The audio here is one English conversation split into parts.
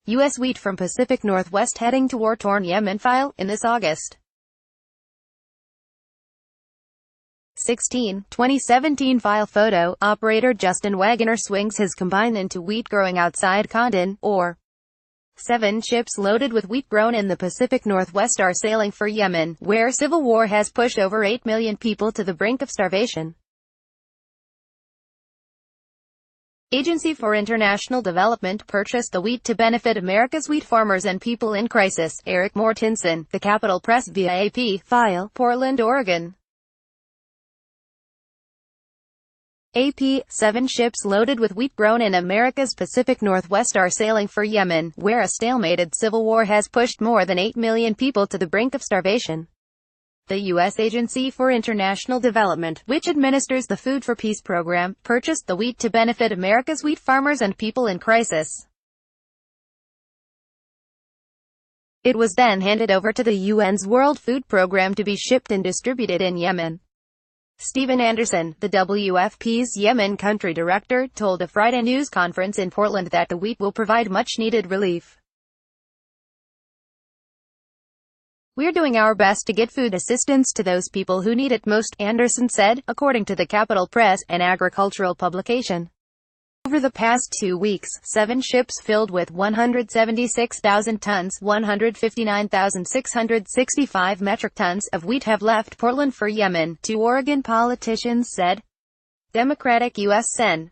U.S. wheat from Pacific Northwest heading to war-torn Yemen. File in this August 16, 2017 file photo. Operator Justin Wagner swings his combine into wheat growing outside Condon, or 7 ships loaded with wheat grown in the Pacific Northwest are sailing for Yemen, where civil war has pushed over 8 million people to the brink of starvation. Agency for International Development purchased the wheat to benefit America's wheat farmers and people in crisis. Eric Mortensen, The Capital Press via AP. File, Portland, Oregon. AP, 7 ships loaded with wheat grown in America's Pacific Northwest are sailing for Yemen, where a stalemated civil war has pushed more than 8 million people to the brink of starvation. The U.S. Agency for International Development, which administers the Food for Peace program, purchased the wheat to benefit America's wheat farmers and people in crisis. It was then handed over to the UN's World Food Program to be shipped and distributed in Yemen. Stephen Anderson, the WFP's Yemen country director, told a Friday news conference in Portland that the wheat will provide much-needed relief. "We're doing our best to get food assistance to those people who need it most," Anderson said, according to the Capital Press, an agricultural publication. Over the past 2 weeks, 7 ships filled with 176,000 tons, 159,665 metric tons, of wheat have left Portland for Yemen, 2 Oregon politicians said. Democratic U.S. Sen.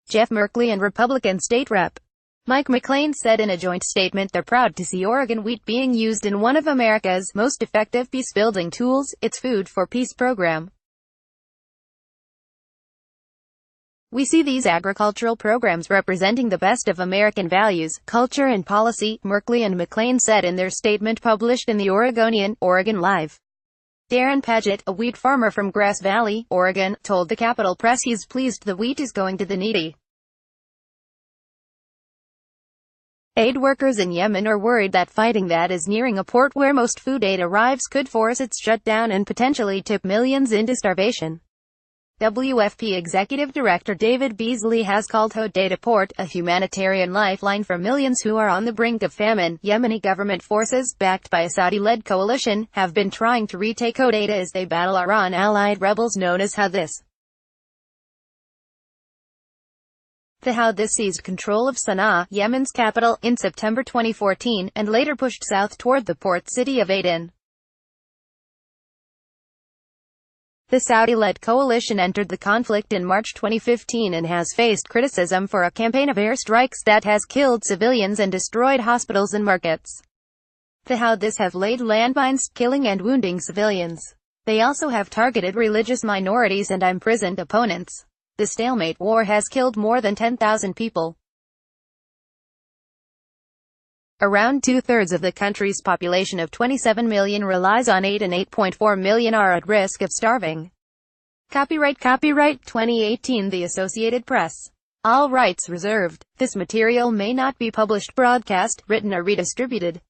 Jeff Merkley and Republican State Rep. Mike McLean said in a joint statement they're proud to see Oregon wheat being used in one of America's most effective peace-building tools, its Food for Peace program. "We see these agricultural programs representing the best of American values, culture and policy," Merkley and McLean said in their statement published in the Oregonian, Oregon Live. Darren Paget, a wheat farmer from Grass Valley, Oregon, told the Capital Press he's pleased the wheat is going to the needy. Aid workers in Yemen are worried that fighting that is nearing a port where most food aid arrives could force its shutdown and potentially tip millions into starvation. WFP Executive Director David Beasley has called Hodeidah Port a humanitarian lifeline for millions who are on the brink of famine. Yemeni government forces, backed by a Saudi-led coalition, have been trying to retake Hodeidah as they battle Iran-allied rebels known as Houthis. The Houthis seized control of Sana'a, Yemen's capital, in September 2014, and later pushed south toward the port city of Aden. The Saudi-led coalition entered the conflict in March 2015 and has faced criticism for a campaign of airstrikes that has killed civilians and destroyed hospitals and markets. The Houthis have laid landmines, killing and wounding civilians. They also have targeted religious minorities and imprisoned opponents. The stalemate war has killed more than 10,000 people. Around 2/3 of the country's population of 27 million relies on aid and 8.4 million are at risk of starving. Copyright 2018 The Associated Press. All rights reserved. This material may not be published, broadcast, written or redistributed.